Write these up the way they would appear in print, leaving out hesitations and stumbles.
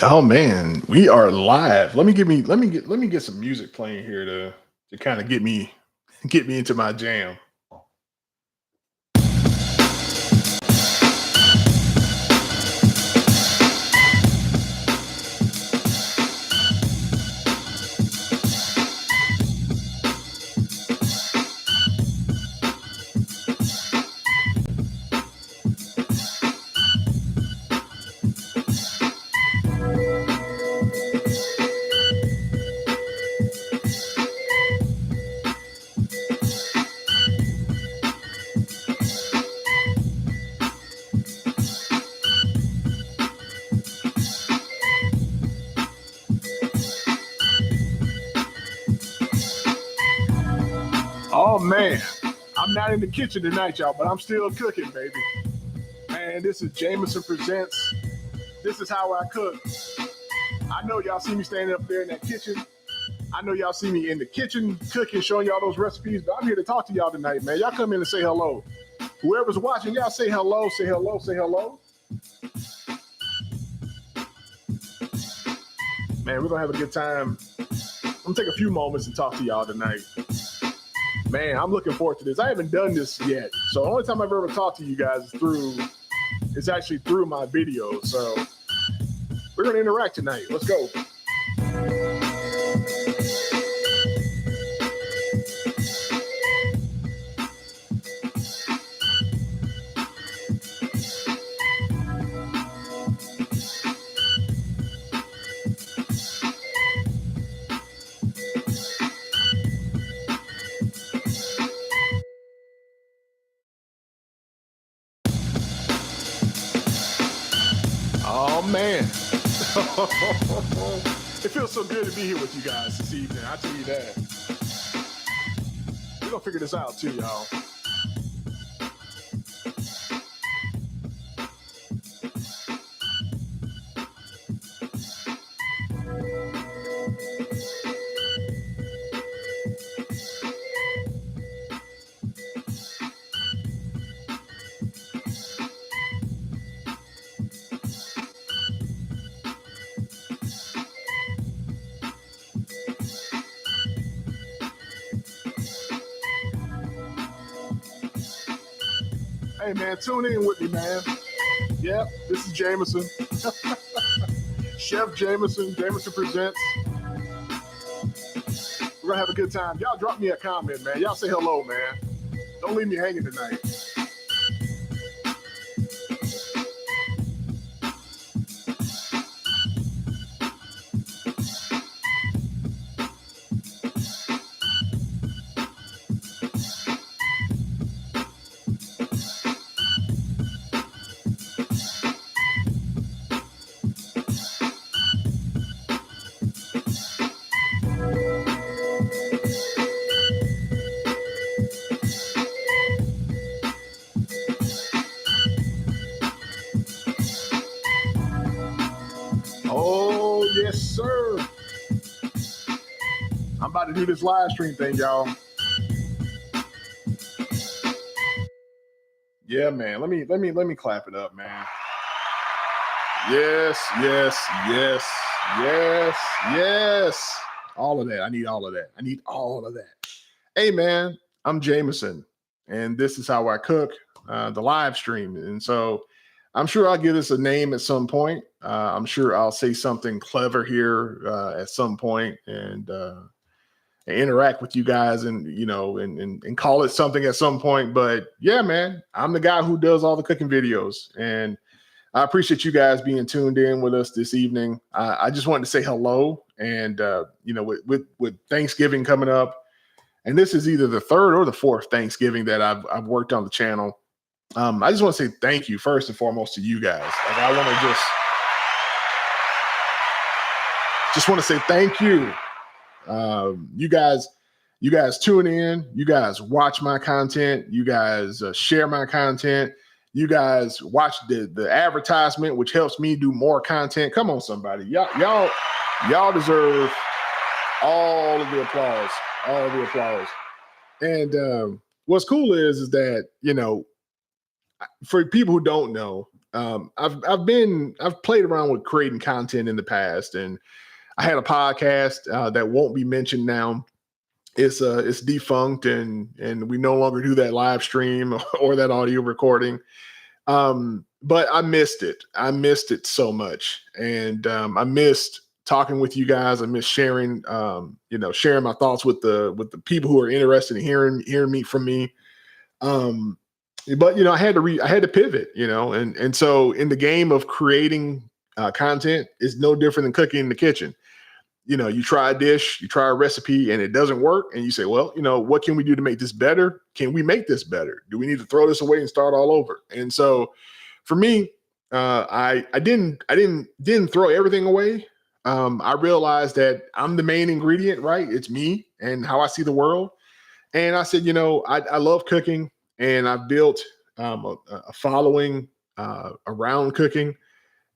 Oh man, we are live. Let me get some music playing here to kind of get me into my jam. Oh man, I'm not in the kitchen tonight, y'all, but I'm still cooking, baby. Man, this is Jamison presents. This is how I cook. I know y'all see me standing up there in that kitchen. I know y'all see me in the kitchen cooking, showing y'all those recipes, but I'm here to talk to y'all tonight, man. Y'all come in and say hello. Whoever's watching, y'all say hello, say hello, say hello. Man, we're gonna have a good time. I'm gonna take a few moments and talk to y'all tonight. Man, I'm looking forward to this. I haven't done this yet, so the only time I've ever talked to you guys is actually through my videos. So we're gonna interact tonight. Let's go. Oh man. It feels so good to be here with you guys this evening. I tell you that. We're gonna figure this out too, y'all. Hey man, tune in with me, man. Yep, this is Jamison. Chef Jamison. Jamison presents. We're gonna have a good time. Y'all drop me a comment, man. Y'all say hello, man. Don't leave me hanging tonight. Oh, yes, sir. I'm about to do this live stream thing, y'all. Yeah, man. Let me clap it up, man. Yes, yes, yes, yes, yes. All of that. I need all of that. I need all of that. Hey, man, I'm Jamison, and this is how I cook the live stream. And so I'm sure I'll give this a name at some point. I'm sure I'll say something clever here at some point and interact with you guys and, and call it something at some point. But yeah, man, I'm the guy who does all the cooking videos. And I appreciate you guys being tuned in with us this evening. I just wanted to say hello. And, with Thanksgiving coming up, and this is either the third or the fourth Thanksgiving that I've worked on the channel. I just want to say thank you first and foremost to you guys. Like I want to just want to say thank you. You guys tune in. You guys watch my content. You guys share my content. You guys watch the advertisement, which helps me do more content. Come on, somebody, y'all deserve all of the applause. All of the applause. And what's cool is that, for people who don't know, I've played around with creating content in the past, and I had a podcast that won't be mentioned now. It's defunct, and we no longer do that live stream or that audio recording. But I missed it. I missed it so much, and I missed talking with you guys. I miss sharing, sharing my thoughts with the people who are interested in hearing me from me. Um, but I had to pivot, and so in the game of creating content is no different than cooking in the kitchen. You try a dish, you try a recipe, and it doesn't work, and you say, well, what can we do to make this better? Can we make this better? Do we need to throw this away and start all over? And so for me, I didn't throw everything away. I realized that I'm the main ingredient, right? It's me and how I see the world. And I said, I love cooking, and I've built a following around cooking.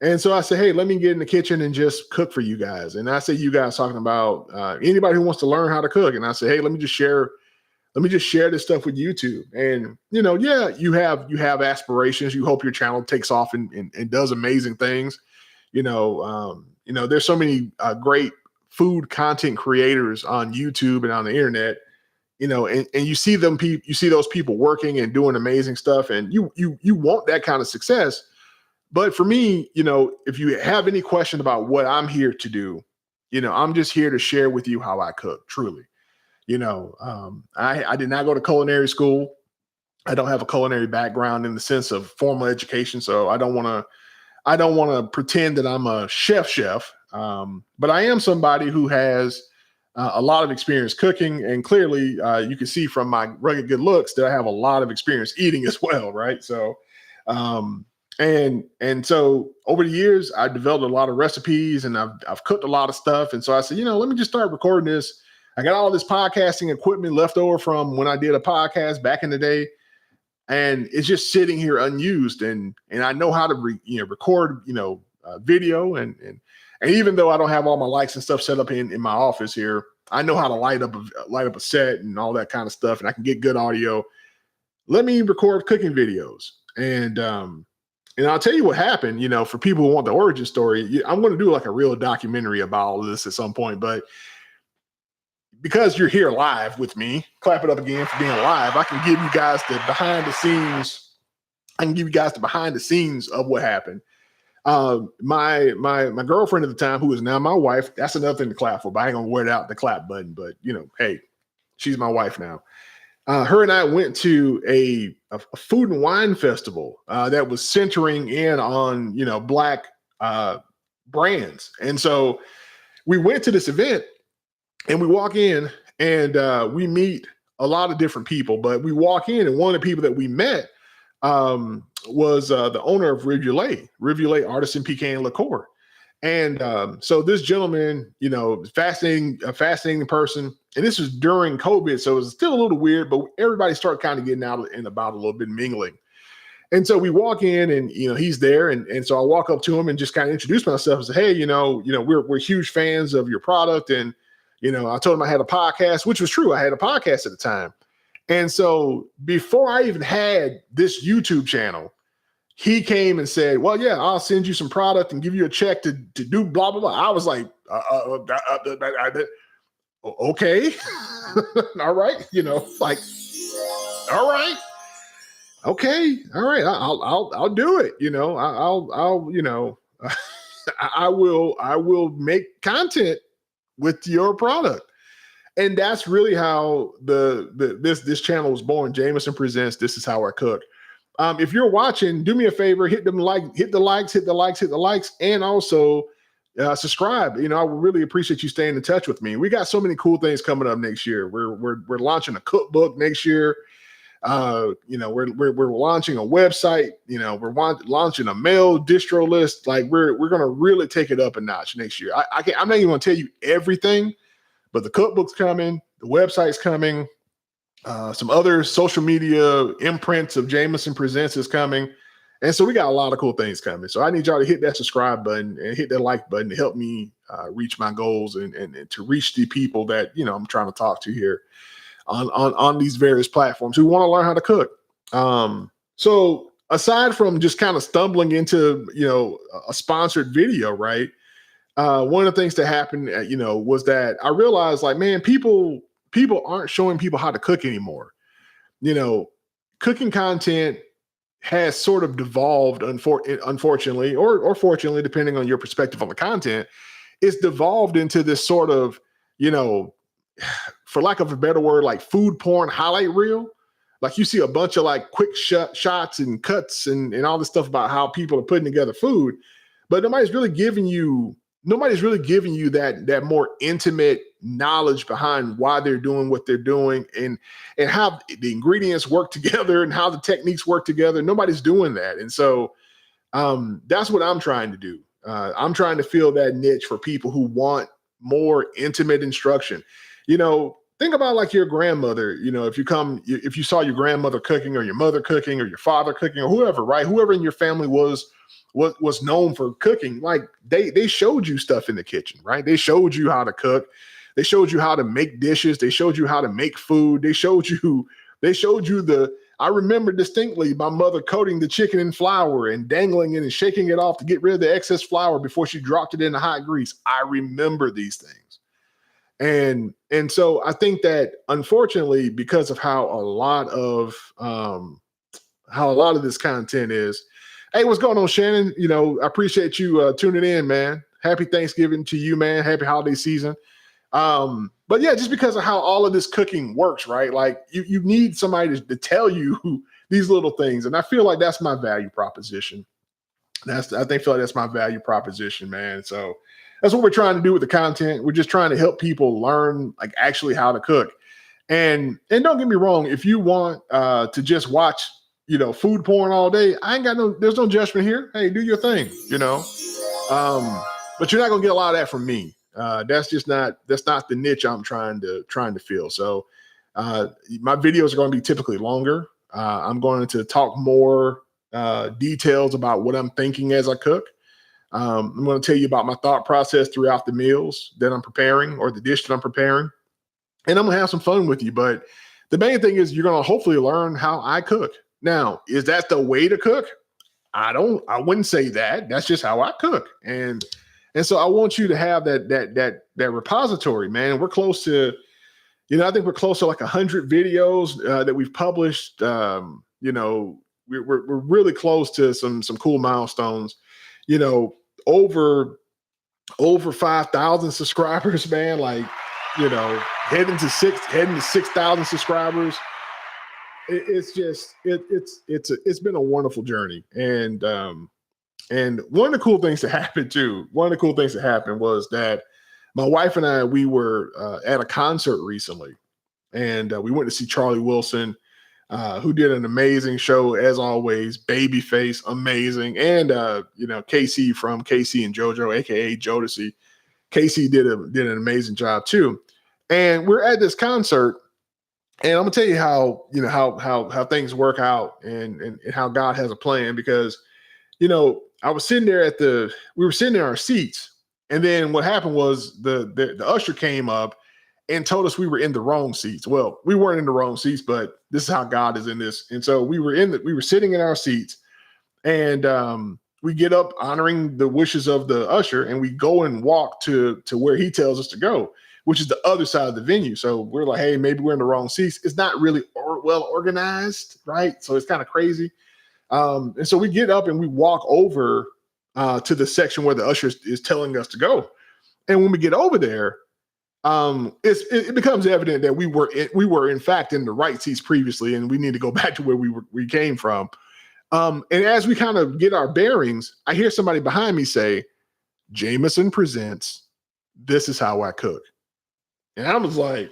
And so I said, hey, let me get in the kitchen and just cook for you guys. And I say, you guys talking about anybody who wants to learn how to cook. And I say, hey, let me just share this stuff with YouTube. And yeah, you have aspirations. You hope your channel takes off and does amazing things. There's so many great food content creators on YouTube and on the internet. And you see those people working and doing amazing stuff, and you want that kind of success. But for me, if you have any question about what I'm here to do, I'm just here to share with you how I cook, truly. I did not go to culinary school. I don't have a culinary background in the sense of formal education. So I don't want to pretend that I'm a chef. But I am somebody who has a lot of experience cooking. And clearly you can see from my rugged good looks that I have a lot of experience eating as well. Right. So, and so over the years, I developed a lot of recipes, and I've cooked a lot of stuff. And so I said, let me just start recording this. I got all this podcasting equipment left over from when I did a podcast back in the day, and it's just sitting here unused. And I know how to record video, and even though I don't have all my lights and stuff set up in my office here, I know how to light up a set and all that kind of stuff, and I can get good audio. Let me record cooking videos, and I'll tell you what happened. For people who want the origin story, I'm going to do like a real documentary about all of this at some point, but because you're here live with me, clap it up again for being live. I can give you guys the behind the scenes. I can give you guys the behind the scenes of what happened. My girlfriend at the time, who is now my wife, that's another thing to clap for, but I ain't gonna wear out the clap button. But hey, she's my wife now. Her and I went to a food and wine festival that was centering in on Black brands, and so we went to this event. And we walk in, and we meet a lot of different people. But we walk in, and one of the people that we met was the owner of Rivulet Artisan Pecan Liqueur. And so this gentleman, a fascinating person. And this was during COVID, so it was still a little weird, but everybody started kind of getting out and about a little bit, mingling. And so we walk in, and he's there, and so I walk up to him and just kind of introduce myself and say, hey, we're huge fans of your product, and I told him I had a podcast, which was true. I had a podcast at the time. And so before I even had this YouTube channel, he came and said, well, yeah, I'll send you some product and give you a check to do blah, blah, blah. I was like, okay. All right. Like, all right. Okay. All right. I'll do it. I will make content with your product. And that's really how this channel was born. Jamison Presents This Is How I Cook. If you're watching, do me a favor, hit the likes, and also subscribe. I would really appreciate you staying in touch with me. We got so many cool things coming up next year. We're launching a cookbook next year. We're launching a website. We're launching a mail distro list. Like we're going to really take it up a notch next year. I'm not even going to tell you everything, but the cookbook's coming, the website's coming, some other social media imprints of Jamison Presents is coming. And so we got a lot of cool things coming. So I need y'all to hit that subscribe button and hit that like button to help me reach my goals and to reach the people that, I'm trying to talk to here on these various platforms who want to learn how to cook. So aside from just kind of stumbling into, a sponsored video, right? One of the things that happened, was that I realized, like, man, people aren't showing people how to cook anymore. You know, cooking content has sort of devolved, unfortunately, or fortunately, depending on your perspective on the content, it's devolved into this sort of, you know, for lack of a better word, like food porn highlight reel. Like you see a bunch of like quick shots and cuts and all this stuff about how people are putting together food, but nobody's really giving you that more intimate knowledge behind why they're doing what they're doing, and how the ingredients work together and how the techniques work together. Nobody's doing that. And so that's what I'm trying to do. I'm trying to fill that niche for people who want more intimate instruction. Think about like your grandmother. If you saw your grandmother cooking, or your mother cooking, or your father cooking, or whoever, right? Whoever in your family was known for cooking, like they showed you stuff in the kitchen, right? They showed you how to cook. They showed you how to make dishes. They showed you how to make food. They showed you I remember distinctly my mother coating the chicken in flour and dangling it and shaking it off to get rid of the excess flour before she dropped it in the hot grease. I remember these things. And so I think that, unfortunately, because of how a lot of this content is. Hey, what's going on, Shannon? I appreciate you tuning in, man. Happy Thanksgiving to you, man. Happy holiday season. But yeah, just because of how all of this cooking works, right? Like you need somebody to tell you these little things. And I feel like that's my value proposition. Feel like that's my value proposition, man. So that's what we're trying to do with the content. We're just trying to help people learn, like, actually how to cook. And don't get me wrong, if you want to just watch, food porn all day, there's no judgment here. Hey, do your thing, but you're not gonna get a lot of that from me. That's not the niche I'm trying to fill. So my videos are going to be typically longer. I'm going to talk more details about what I'm thinking as I cook. I'm going to tell you about my thought process throughout the meals that I'm preparing, or the dish that I'm preparing, and I'm going to have some fun with you. But the main thing is, you're going to hopefully learn how I cook. Now, is that the way to cook? I wouldn't say that. That's just how I cook. And so I want you to have that repository, man. We're close to, I think we're close to like 100 videos that we've published. We're really close to some cool milestones. Over 5,000 subscribers, man. Like, heading to 6,000 subscribers. It's been a wonderful journey. And one of the cool things that happened was that my wife and I, we were at a concert recently, and we went to see Charlie Wilson, who did an amazing show, as always. Babyface, amazing. And Casey from Casey and JoJo, aka Jodeci. Casey did an amazing job too. And we're at this concert, and I'm gonna tell you how things work out, and how God has a plan. Because I was sitting there we were sitting in our seats, and then what happened was the usher came up and told us we were in the wrong seats. Well, we weren't in the wrong seats, but this is how God is in this. And so we were sitting in our seats, and we get up honoring the wishes of the usher, and we go and walk to where he tells us to go, which is the other side of the venue. So we're like, hey, maybe we're in the wrong seats. It's not really well organized, right? So it's kind of crazy. And so we get up and we walk over to the section where the usher is telling us to go. And when we get over there, it becomes evident that we were in fact in the right seats previously, and we need to go back to where we came from. And as we kind of get our bearings, I hear somebody behind me say, "Jamison presents This Is How I Cook." And I was like,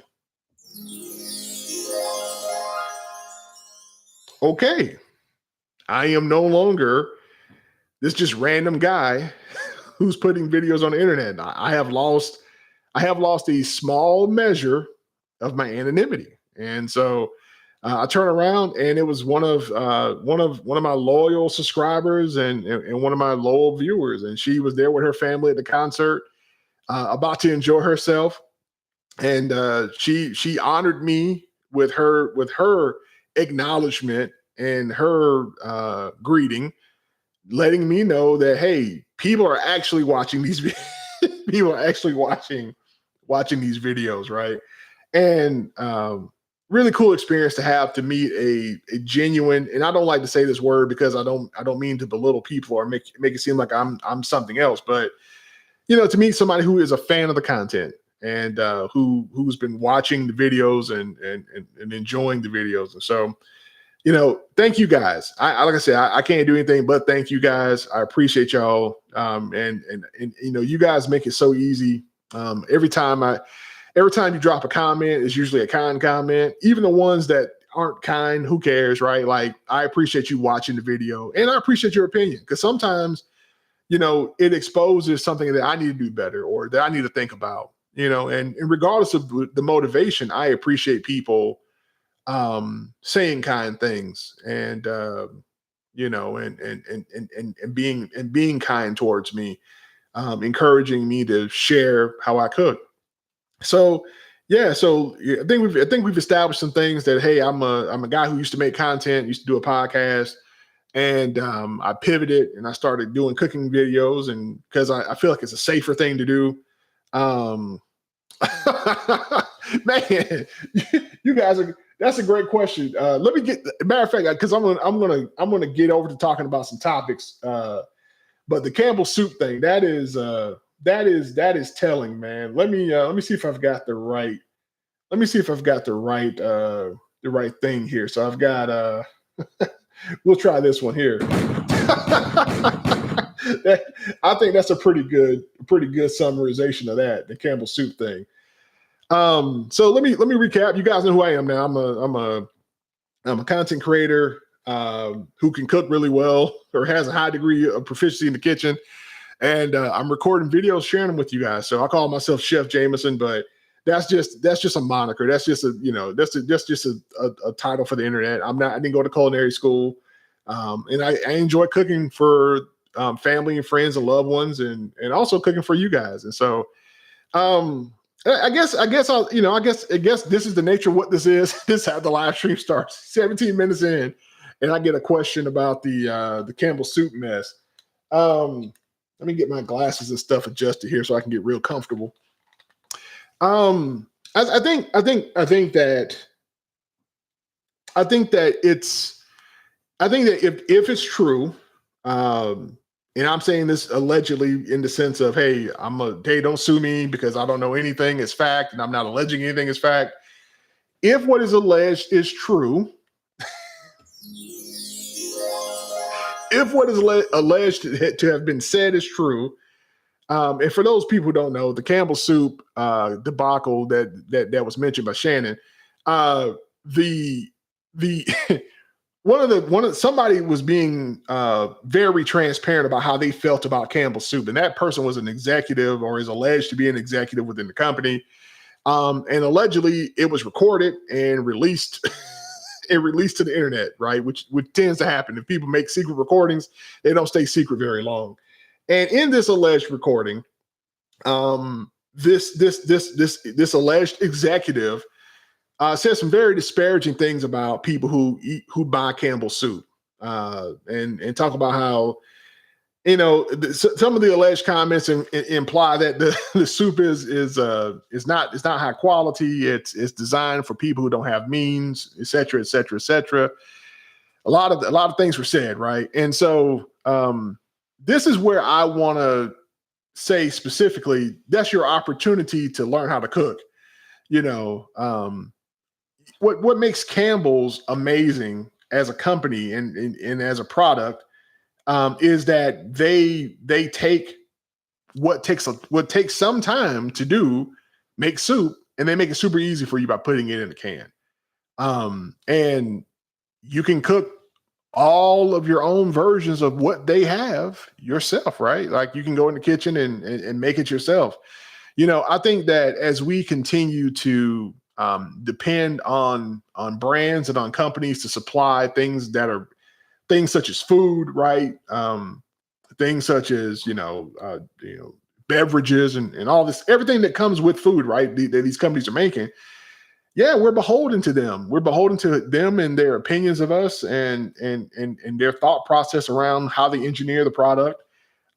okay, I am no longer this just random guy who's putting videos on the internet. I have lost a small measure of my anonymity. And so I turn around, and it was one of my loyal subscribers and one of my loyal viewers. And she was there with her family at the concert, about to enjoy herself. And she honored me with her acknowledgement and her greeting, letting me know that, hey, people are actually watching these people are actually watching these videos, right? And really cool experience to have, to meet a genuine, and I don't like to say this word because I don't mean to belittle people or make it seem like I'm something else, but to meet somebody who is a fan of the content, and who's been watching the videos and enjoying the videos. And so, thank you guys. I like I said, I can't do anything but thank you guys. I appreciate y'all. And you guys make it so easy. Every time you drop a comment, it's usually a kind comment. Even the ones that aren't kind, who cares, right? Like, I appreciate you watching the video, and I appreciate your opinion, because sometimes, it exposes something that I need to do better, or that I need to think about, and regardless of the motivation, I appreciate people saying kind things, and being kind towards me, encouraging me to share how I cook. So yeah, I think we've established some things, that hey, I'm a guy who used to make content, used to do a podcast, and I pivoted and I started doing cooking videos, and because I feel like it's a safer thing to do. Um, man, you guys are. That's a great question. Let me get. Matter of fact, because I'm gonna get over to talking about some topics. But the Campbell soup thing, that is telling, man. Let me see if I've got the right. Let me see if I've got the right thing here. So I've got we'll try this one here. I think that's a pretty good summarization of that, the Campbell soup thing. So let me recap. You guys know who I am now. I'm a content creator who can cook really well, or has a high degree of proficiency in the kitchen, and I'm recording videos, sharing them with you guys. So I call myself Chef Jamison, but that's just a moniker. That's just a title for the internet. I didn't go to culinary school, and I enjoy cooking for family and friends and loved ones, and also cooking for you guys. And so, I guess this is the nature of what this is. This is how the live stream starts. 17 minutes in, and I get a question about the Campbell soup mess. Let me get my glasses and stuff adjusted here so I can get real comfortable. I think that if it's true, and I'm saying this allegedly in the sense of, hey, don't sue me because I don't know anything is fact, and I'm not alleging anything is fact. If what is alleged is true, if what is alleged to have been said is true, and for those people who don't know, the Campbell soup debacle that was mentioned by Shannon, the somebody was being very transparent about how they felt about Campbell soup, and that person was an executive, or is alleged to be an executive within the company, and allegedly it was recorded and released. And released to the internet, right? Which tends to happen. If people make secret recordings, they don't stay secret very long. And in this alleged recording, this alleged executive said some very disparaging things about people who buy Campbell soup, and talk about how, some of the alleged comments imply that the soup is not high quality. It's designed for people who don't have means, et cetera, et cetera, et cetera. A lot of things were said, right? And so this is where I want to say specifically, that's your opportunity to learn how to cook. What makes Campbell's amazing as a company and as a product, is that they take what takes some time to do, make soup, and they make it super easy for you by putting it in a can. And you can cook all of your own versions of what they have yourself, right? Like, you can go in the kitchen and make it yourself. I think that as we continue to depend on brands and on companies to supply things such as food, right? Things such as, beverages and all this, everything that comes with food, right? That these companies are making. yeah, we're beholden to them. We're beholden to them and their opinions of us and their thought process around how they engineer the product.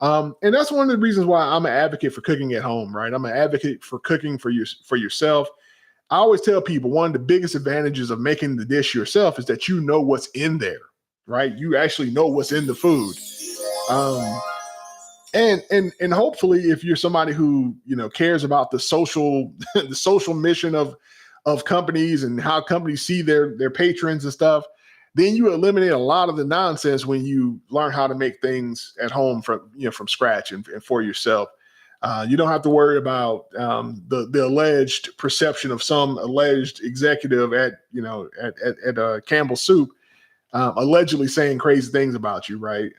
And that's one of the reasons why I'm an advocate for cooking at home, right? I'm an advocate for cooking for yourself. I always tell people one of the biggest advantages of making the dish yourself is that you know what's in there, right? You actually know what's in the food. Um, and hopefully if you're somebody who cares about the social the social mission of companies and how companies see their patrons and stuff, then you eliminate a lot of the nonsense when you learn how to make things at home from scratch and for yourself. You don't have to worry about the alleged perception of some alleged executive at Campbell Soup allegedly saying crazy things about you, right?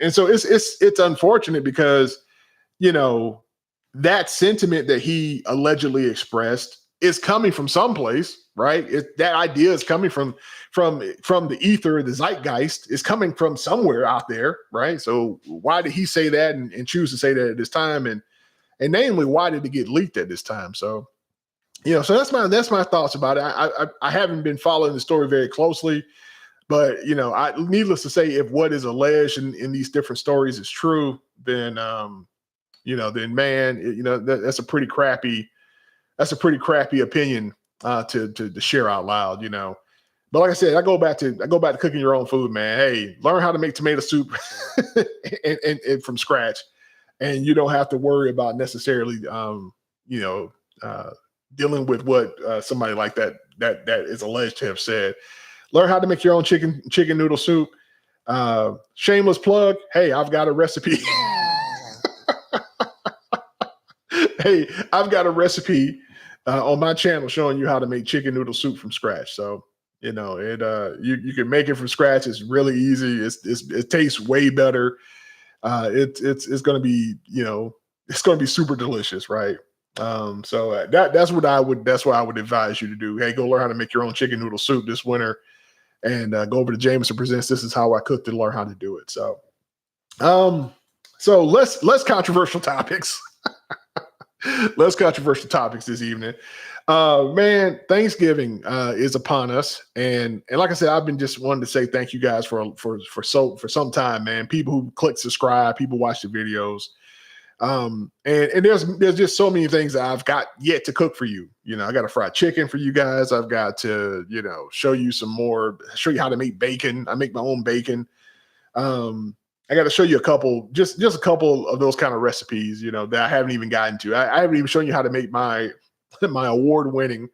And so it's unfortunate because you know that sentiment that he allegedly expressed is coming from someplace, right? That idea is coming from the ether, the zeitgeist is coming from somewhere out there, right? So why did he say that and choose to say that at this time, and namely, why did it get leaked at this time? So so that's my thoughts about it. I haven't been following the story very closely. But needless to say, if what is alleged in these different stories is true, then then man, that's a pretty crappy opinion to share out loud. But like I said, I go back to cooking your own food, man. Hey, learn how to make tomato soup and from scratch, and you don't have to worry about necessarily dealing with what somebody like that is alleged to have said. Learn how to make your own chicken noodle soup. Shameless plug. Hey, I've got a recipe. Hey, I've got a recipe on my channel showing you how to make chicken noodle soup from scratch. So you can make it from scratch. It's really easy. It tastes way better. It's going to be it's going to be super delicious, right? So that's what I would advise you to do. Hey, go learn how to make your own chicken noodle soup this winter. And go over to Jamison Presents. This is how I cook to learn how to do it. So, less controversial topics. Less controversial topics this evening. Man, Thanksgiving is upon us, and like I said, I've been just wanting to say thank you guys for some time, man. People who click subscribe, people watch the videos. And there's just so many things that I've got yet to cook for you. I got a fried chicken for you guys. I've got to, show you how to make bacon. I make my own bacon. I got to show you just a couple of those kind of recipes, that I haven't even gotten to. I haven't even shown you how to make my award winning,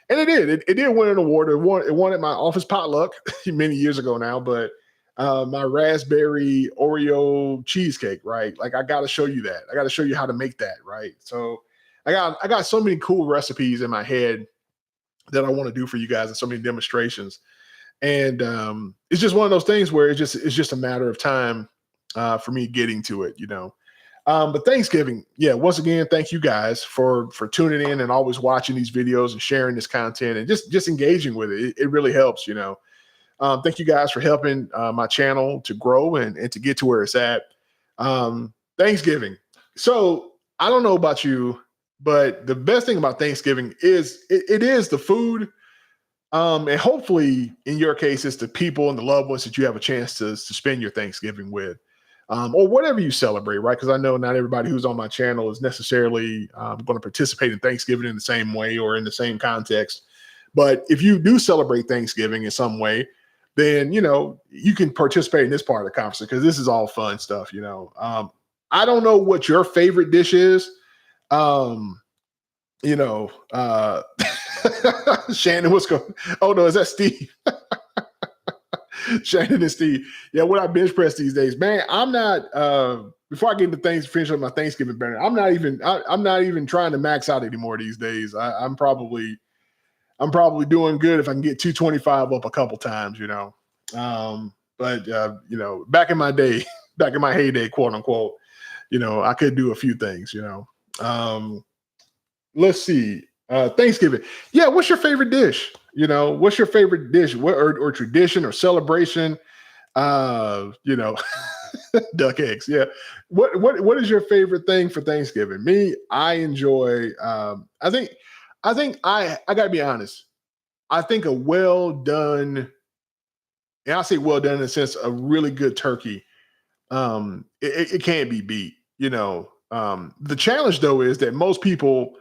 and it did win an award. It won at my office potluck many years ago now, but my raspberry Oreo cheesecake, right? Like I got to show you that. I got to show you how to make that, right? So I got so many cool recipes in my head that I want to do for you guys, and so many demonstrations. And it's just one of those things where it's just a matter of time for me getting to it, But Thanksgiving, yeah. Once again, thank you guys for tuning in and always watching these videos and sharing this content and just engaging with it. It really helps, Thank you guys for helping my channel to grow and to get to where it's at. Thanksgiving. So I don't know about you, but the best thing about Thanksgiving is it is the food. And hopefully in your case, it's the people and the loved ones that you have a chance to spend your Thanksgiving with. Or whatever you celebrate, right? Because I know not everybody who's on my channel is necessarily going to participate in Thanksgiving in the same way or in the same context. But if you do celebrate Thanksgiving in some way, then you can participate in this part of the conversation because this is all fun stuff. I don't know what your favorite dish is. Shannon, what's going? Oh no, is that Steve? Shannon and Steve. Yeah, what I bench press these days, man. I'm not. Before I get into things, finish up my Thanksgiving banner. I'm not even trying to max out anymore these days. I'm probably doing good if I can get 225 up a couple times, But back in my day, back in my heyday, quote unquote, I could do a few things, Let's see. Thanksgiving. Yeah, what's your favorite dish? What's your favorite dish? What or tradition or celebration? Duck eggs. Yeah. What is your favorite thing for Thanksgiving? Me, I enjoy I think I gotta be honest. I think a well done, and I say well done in the sense a really good turkey, it can't be beat. The challenge though is that most people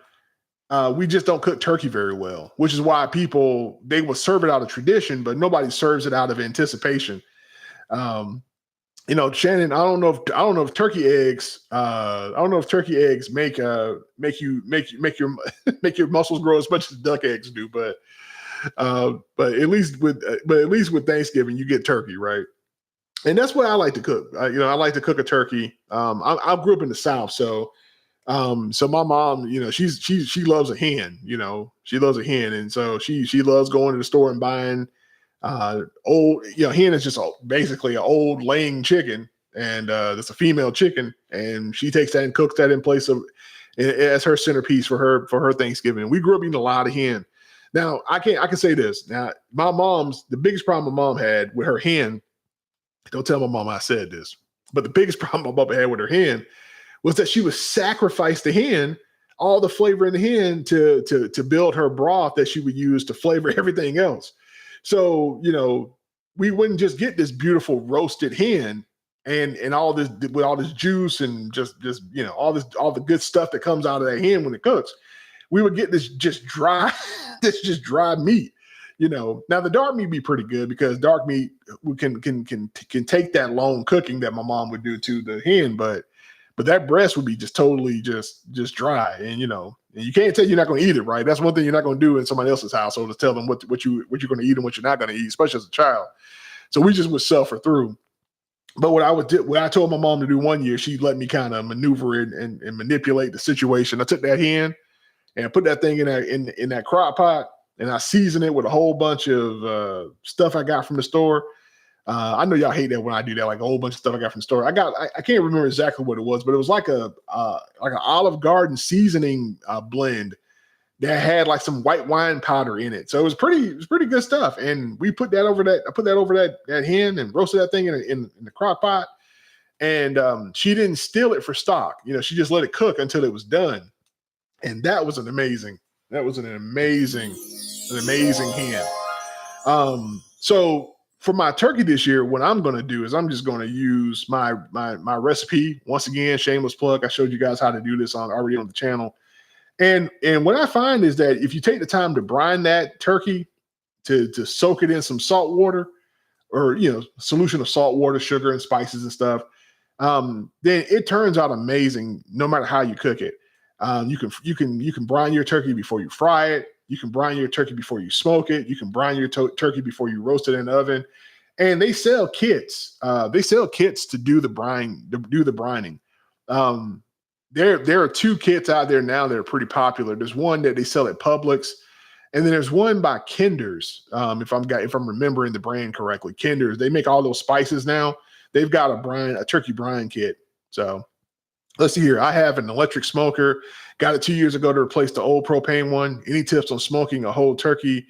we just don't cook turkey very well, which is why they will serve it out of tradition, but nobody serves it out of anticipation. Um, Shannon, I don't know if turkey eggs, I don't know if turkey eggs make your make your muscles grow as much as duck eggs do, but at least with Thanksgiving you get turkey, right? And that's what I like to cook. I like to cook a turkey. I grew up in the South, so my mom, she loves a hen. She loves a hen, and so she loves going to the store and buying old. Hen is just basically an old laying chicken, and it's a female chicken, and she takes that and cooks that in place of as her centerpiece for her Thanksgiving. We grew up eating a lot of hen. Now I can say this. Now the biggest problem my mom had with her hen. Don't tell my mom I said this, but the biggest problem my mom had with her hen was that she would sacrifice the hen, all the flavor in the hen to build her broth that she would use to flavor everything else. So, we wouldn't just get this beautiful roasted hen and all this with all this juice and just all the good stuff that comes out of that hen when it cooks. We would get this just dry, this just dry meat. Now the dark meat be pretty good because dark meat can take that long cooking that my mom would do to the hen, but that breast would be just totally just dry, and you can't tell you're not going to eat it, right? That's one thing you're not going to do in somebody else's household is tell them what you're going to eat and what you're not going to eat, especially as a child. So we just would suffer through. But what I told my mom to do one year, she let me kind of maneuver it and manipulate the situation. I took that hen and put that thing in that crock pot, and I seasoned it with a whole bunch of stuff I got from the store. I know y'all hate that when I do that, like a whole bunch of stuff I got from the store. I can't remember exactly what it was, but it was like an Olive Garden seasoning blend that had like some white wine powder in it. So it was pretty good stuff. And we put that over that. I put that over that hen and roasted that thing in the crock pot. And she didn't steal it for stock. She just let it cook until it was done. And that was an amazing hen. So for my turkey this year, what I'm going to do is I'm just going to use my recipe. Once again, shameless plug. I showed you guys how to do this already on the channel. And what I find is that if you take the time to brine that turkey, to soak it in some salt water or, solution of salt water, sugar and spices and stuff, then it turns out amazing no matter how you cook it. You can brine your turkey before you fry it. You can brine your turkey before you smoke it. You can brine your turkey before you roast it in the oven. And they sell kits. To do the brining. There are two kits out there now that are pretty popular. There's one that they sell at Publix, and then there's one by Kinder's. If I'm remembering the brand correctly, Kinder's. They make all those spices now. They've got a turkey brine kit. So let's see here. I have an electric smoker. Got it 2 years ago to replace the old propane one. Any tips on smoking a whole turkey?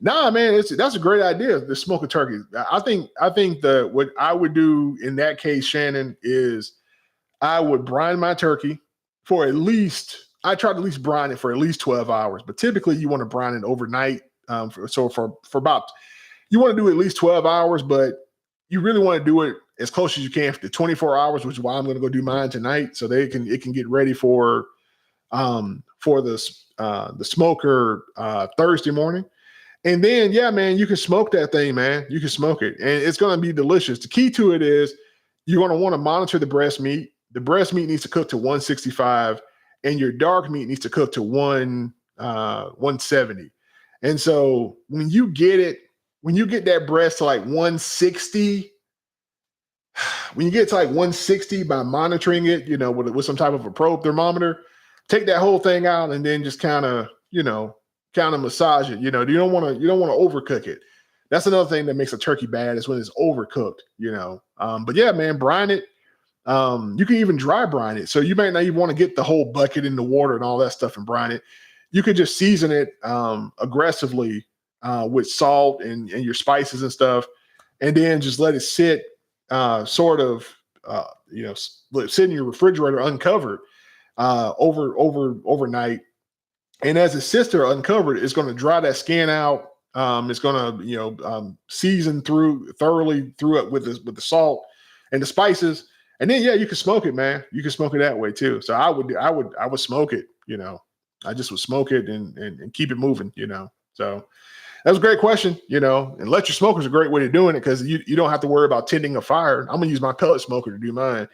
Nah, man, that's a great idea. To smoke a turkey. I think what I would do in that case, Shannon, is I would brine my turkey for I try to at least brine it for at least 12 hours. But typically, you want to brine it overnight. For about you want to do at least 12 hours, but you really want to do it as close as you can to 24 hours, which is why I'm going to go do mine tonight, so it can get ready for the smoker Thursday morning. And then, yeah, man, you can smoke that thing, man. You can smoke it, and it's going to be delicious. The key to it is you're going to want to monitor the breast meat. The breast meat needs to cook to 165, and your dark meat needs to cook to 170. And so when you get that breast to like 160, when you get to like 160 by monitoring it, with some type of a probe thermometer, take that whole thing out and then just kind of massage it. You don't want to overcook it. That's another thing that makes a turkey bad is when it's overcooked, But yeah, man, brine it. You can even dry brine it. So you might not even want to get the whole bucket in the water and all that stuff and brine it. You could just season it aggressively with salt and your spices and stuff, and then just let it sit sit in your refrigerator uncovered overnight. And as it sits there uncovered, it's going to dry that skin out It's gonna, season thoroughly through it with the salt and the spices. And then yeah, you can smoke it, man. You can smoke it that way too. So I would smoke it, I just would smoke it and keep it moving, So that was a great question, and electric smoker is a great way of doing it because you don't have to worry about tending a fire. I'm gonna use my pellet smoker to do mine.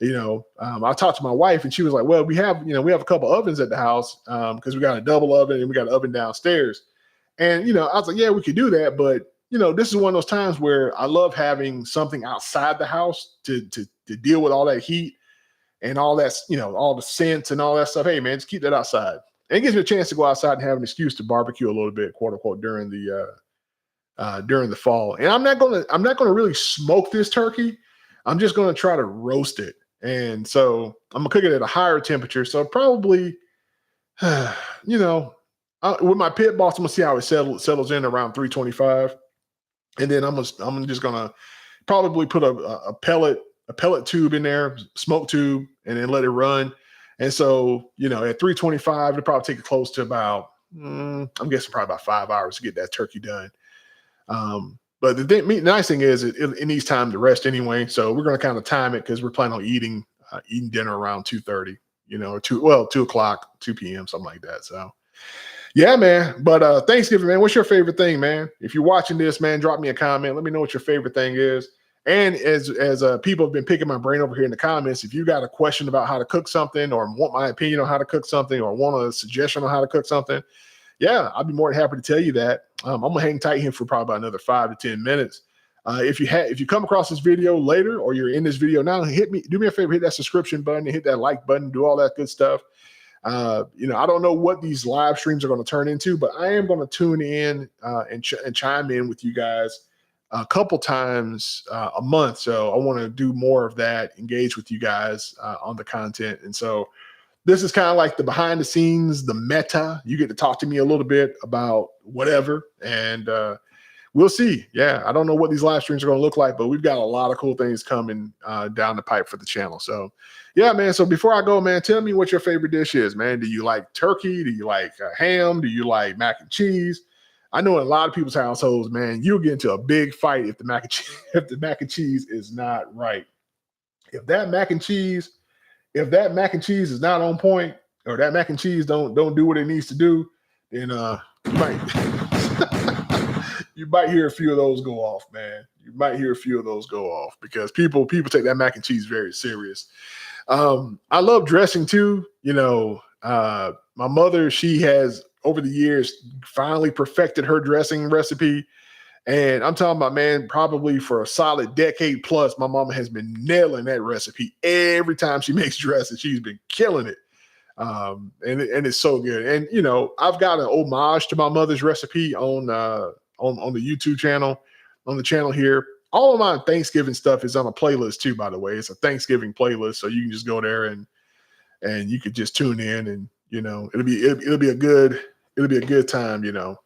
I talked to my wife and she was like, well, we have a couple ovens at the house because we got a double oven and we got an oven downstairs. And, I was like, yeah, we could do that. But, this is one of those times where I love having something outside the house to deal with all that heat and all that, all the scents and all that stuff. Hey, man, just keep that outside. And it gives me a chance to go outside and have an excuse to barbecue a little bit, quote unquote, during the fall. And I'm not gonna really smoke this turkey. I'm just gonna try to roast it. And so I'm gonna cook it at a higher temperature. So probably, with my pit boss, I'm gonna see how it settles in around 325, and then I'm just gonna probably put a pellet tube in there, smoke tube, and then let it run. And so at 325, it'll probably take it close to about I'm guessing probably about 5 hours to get that turkey done. But the nice thing is it needs time to rest anyway. So we're going to kind of time it because we're planning on eating dinner around 2:30, or 2 o'clock, 2 p.m., something like that. So yeah, man. But Thanksgiving, man, what's your favorite thing, man? If you're watching this, man, drop me a comment. Let me know what your favorite thing is. And as people have been picking my brain over here in the comments, if you got a question about how to cook something or want my opinion on how to cook something or want a suggestion on how to cook something, yeah, I'd be more than happy to tell you that. I'm gonna hang tight here for probably about another 5 to 10 minutes. If you come across this video later or you're in this video now, do me a favor, hit that subscription button, hit that like button, do all that good stuff. I don't know what these live streams are going to turn into, but I am going to tune in and chime in with you guys a couple times a month. So I want to do more of that, engage with you guys on the content. And so this is kind of like the behind the scenes, the meta. You get to talk to me a little bit about whatever. And we'll see. Yeah, I don't know what these live streams are going to look like, but we've got a lot of cool things coming down the pipe for the channel. So yeah, man. So before I go, man, tell me what your favorite dish is, man. Do you like turkey? Do you like ham? Do you like mac and cheese? I know in a lot of people's households, man, you'll get into a big fight if the mac and cheese is not right. If that mac and cheese is not on point, or that mac and cheese don't do what it needs to do, then you might you might hear a few of those go off, man. You might hear a few of those go off because people take that mac and cheese very serious. I love dressing too. My mother, she has over the years finally perfected her dressing recipe. And I'm talking about, man, probably for a solid decade plus, my mama has been nailing that recipe. Every time she makes dressing, she's been killing it. And it's so good. And, I've got an homage to my mother's recipe on the YouTube channel, on the channel here. All of my Thanksgiving stuff is on a playlist too, by the way. It's a Thanksgiving playlist. So you can just go there and you could just tune in and, it'll be a good time,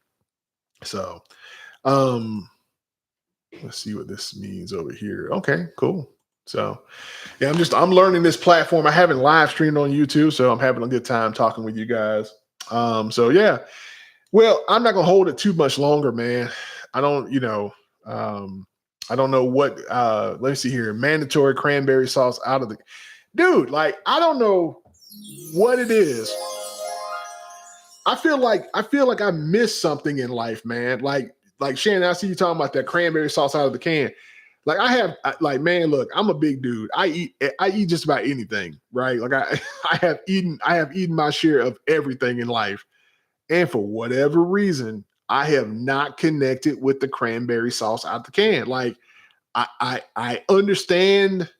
So, let's see what this means over here. Okay, cool. So yeah, I'm learning this platform. I haven't live streamed on YouTube, so I'm having a good time talking with you guys. So yeah, well, I'm not gonna hold it too much longer, man. I don't know what let me see here. Mandatory cranberry sauce out of the dude, like I don't know what it is. I feel like I missed something in life, man. Like Shannon, I see you talking about that cranberry sauce out of the can. Like man, look, I'm a big dude. I eat just about anything, right? Like I have eaten my share of everything in life. And for whatever reason, I have not connected with the cranberry sauce out the can. Like I understand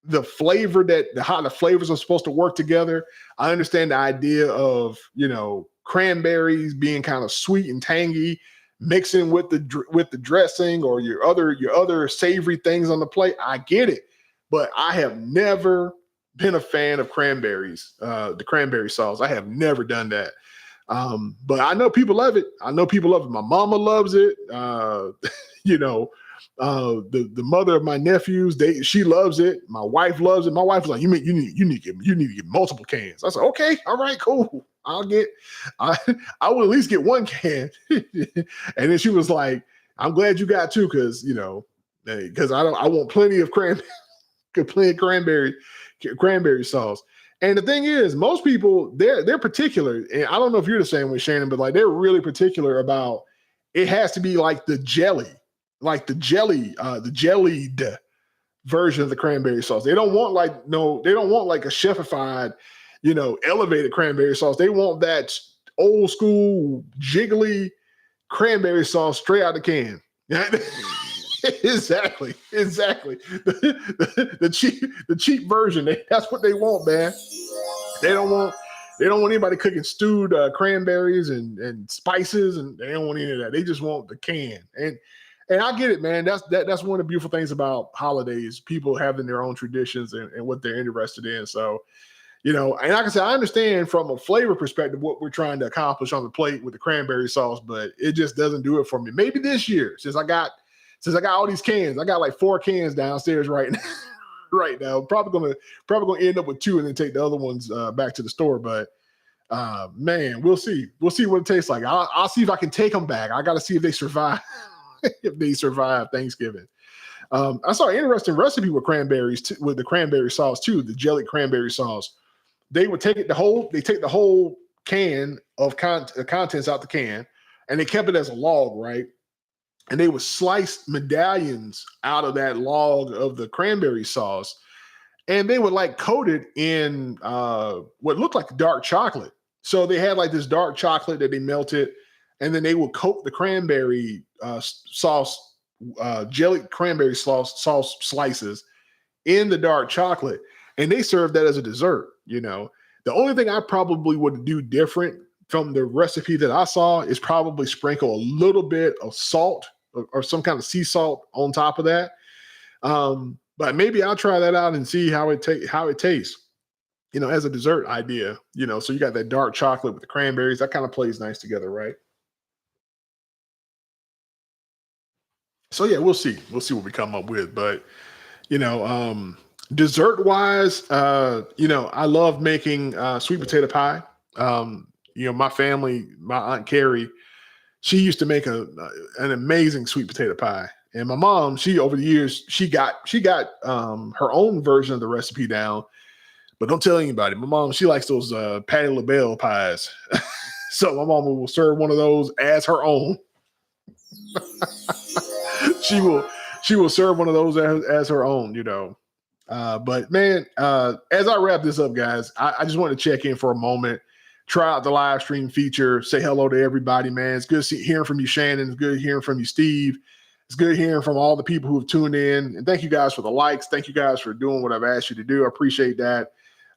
the flavor how the flavors are supposed to work together. I understand the idea of, cranberries being kind of sweet and tangy, mixing with the dressing or your other savory things on the plate. I get it, but I have never been a fan of cranberries, the cranberry sauce. I have never done that. But I know people love it. My mama loves it. The mother of my nephews, she loves it. My wife loves it. My wife was like, you need to get multiple cans. I said, okay, all right, cool. I will at least get one can. And then she was like, I'm glad you got two, because I want plenty of cranberry sauce. And the thing is, most people, they're particular, and I don't know if you're the same way, Shannon, but like they're really particular about it has to be like the jellied version of the cranberry sauce. They don't want like a chefified, elevated cranberry sauce. They want that old school jiggly cranberry sauce straight out the can. Exactly. The cheap version. That's what they want, man. They don't want anybody cooking stewed cranberries and spices, and they don't want any of that. They just want the can. And I get it, man. That's one of the beautiful things about holidays. People having their own traditions and what they're interested in. So, and like I said, I understand from a flavor perspective what we're trying to accomplish on the plate with the cranberry sauce, but it just doesn't do it for me. Maybe this year, since I got all these cans, I got like 4 cans downstairs right now. Right now, probably gonna end up with 2 and then take the other ones back to the store. But man, we'll see what it tastes like. I'll see if I can take them back. I got to see if they survive. If they survive Thanksgiving. I saw an interesting recipe with cranberries with the cranberry sauce too, the jellied cranberry sauce. They would take the whole can of contents out the can, and they kept it as a log, right? And they would slice medallions out of that log of the cranberry sauce, and they would like coat it in what looked like dark chocolate. So they had like this dark chocolate that they melted, and then they would coat the cranberry sauce, jellied cranberry sauce slices in the dark chocolate, and they served that as a dessert. The only thing I probably would do different from the recipe that I saw is probably sprinkle a little bit of salt or some kind of sea salt on top of that. But maybe I'll try that out and see how it tastes, as a dessert idea, so you got that dark chocolate with the cranberries, that kind of plays nice together, right? So yeah, we'll see what we come up with. But, dessert wise, I love making sweet potato pie. My family, my Aunt Carrie, she used to make an amazing sweet potato pie. And my mom, she over the years, she got her own version of the recipe down, but don't tell anybody. My mom, she likes those Patti LaBelle pies. So my mom will serve one of those as her own. she will serve one of those as her own, But man, as I wrap this up, guys, I just want to check in for a moment. Try out the live stream feature. Say hello to everybody, man. It's good hearing from you, Shannon. It's good hearing from you, Steve. It's good hearing from all the people who have tuned in. And thank you guys for the likes. Thank you guys for doing what I've asked you to do. I appreciate that.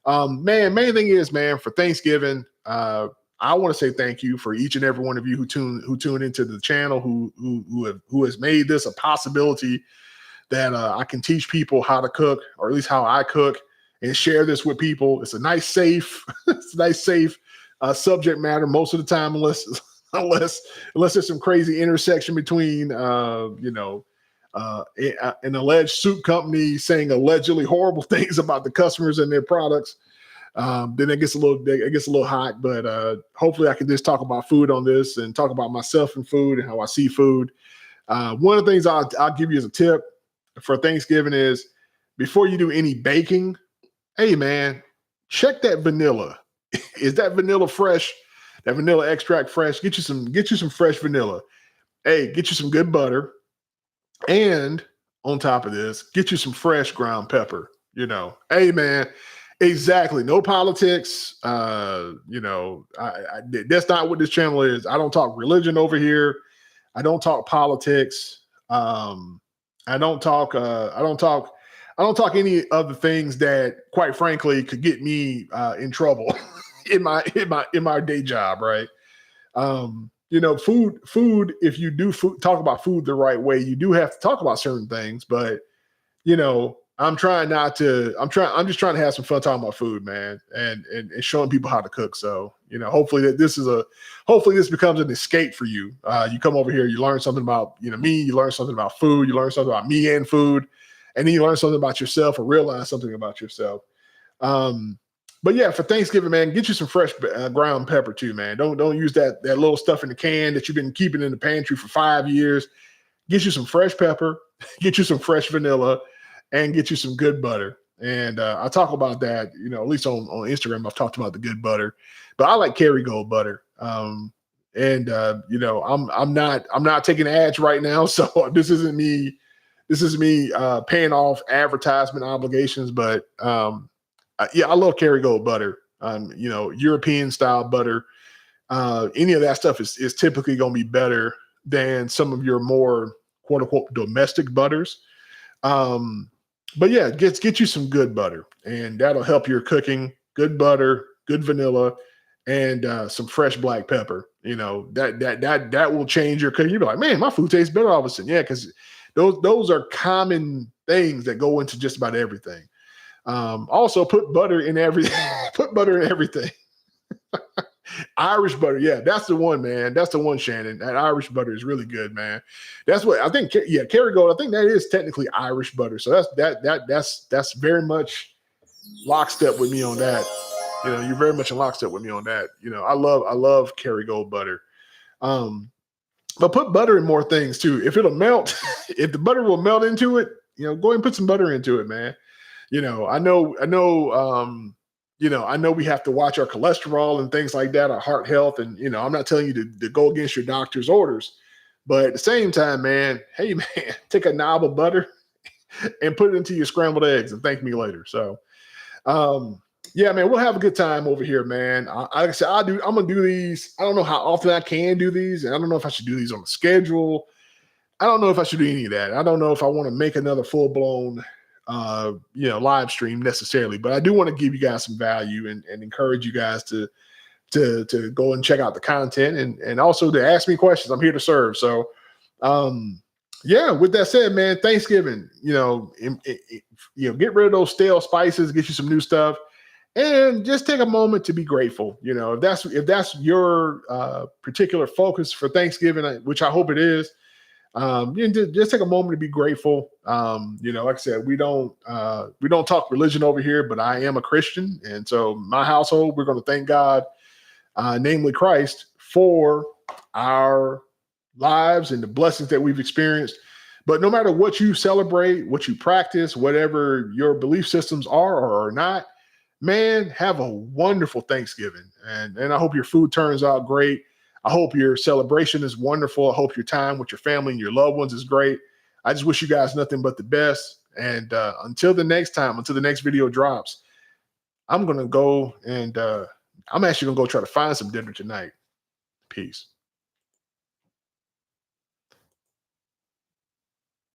Man, main thing is, man, for Thanksgiving, I want to say thank you for each and every one of you who tune into the channel, who has made this a possibility that I can teach people how to cook, or at least how I cook, and share this with people. It's a nice, safe, subject matter most of the time, unless there's some crazy intersection between an alleged soup company saying allegedly horrible things about the customers and their products. Then it gets a little hot, but hopefully I can just talk about food on this and talk about myself and food and how I see food. One of the things I'll give you as a tip for Thanksgiving is, before you do any baking, hey man, check that vanilla. Is that vanilla fresh? That vanilla extract fresh? Get you some fresh vanilla. Hey, get you some good butter. And on top of this, get you some fresh ground pepper. Hey man, exactly. No politics. That's not what this channel is. I don't talk religion over here. I don't talk politics. I don't talk any of the things that, quite frankly, could get me in trouble in my day job, right? Food, if you do talk about food the right way, you do have to talk about certain things, but I'm trying not to. I'm just trying to have some fun talking about food, man, and showing people how to cook. So hopefully hopefully this becomes an escape for you. You come over here, you learn something about me, you learn something about food, you learn something about me and food, and then you learn something about yourself or realize something about yourself. But yeah, for Thanksgiving, man, get you some fresh ground pepper too, man. Don't use that little stuff in the can that you've been keeping in the pantry for 5 years. Get you some fresh pepper, get you some fresh vanilla, and get you some good butter. And I talk about that, at least on Instagram, I've talked about the good butter, but I like Kerrygold butter. I'm not taking ads right now, so this isn't me paying off advertisement obligations, but yeah, I love Kerrygold butter. European style butter. Any of that stuff is typically going to be better than some of your more quote unquote domestic butters. But yeah, get you some good butter, and that'll help your cooking. Good butter, good vanilla, and some fresh black pepper. That will change your cooking. You'll be like, man, my food tastes better all of a sudden. Yeah, because those are common things that go into just about everything. Also, put butter in everything. Put butter in everything. Irish butter, yeah, that's the one, man. That's the one, Shannon. That Irish butter is really good, man. That's what I think. Yeah, Kerrygold. I think that is technically Irish butter. So that's very much lockstep with me on that. You're very much in lockstep with me on that. I love Kerrygold butter. But put butter in more things too. If it'll melt, if the butter will melt into it, go ahead and put some butter into it, man. I know we have to watch our cholesterol and things like that, our heart health. And, I'm not telling you to go against your doctor's orders, but at the same time, man, hey man, take a knob of butter and put it into your scrambled eggs and thank me later. So, yeah, man, we'll have a good time over here, man. Like I said, I'm going to do these. I don't know how often I can do these. And I don't know if I should do these on the schedule. I don't know if I should do any of that. I don't know if I want to make another full blown live stream necessarily, but I do want to give you guys some value and encourage you guys to go and check out the content and also to ask me questions. I'm here to serve. So, yeah, with that said, man, Thanksgiving, get rid of those stale spices, get you some new stuff, and just take a moment to be grateful. If that's your particular focus for Thanksgiving, which I hope it is, just take a moment to be grateful. Like I said, we don't talk religion over here, but I am a Christian. And so my household, we're going to thank God, namely Christ, for our lives and the blessings that we've experienced. But no matter what you celebrate, what you practice, whatever your belief systems are or are not, man, have a wonderful Thanksgiving. And I hope your food turns out great. I hope your celebration is wonderful. I hope your time with your family and your loved ones is great. I just wish you guys nothing but the best. And until the next video drops, I'm going to go and I'm actually going to go try to find some dinner tonight. Peace.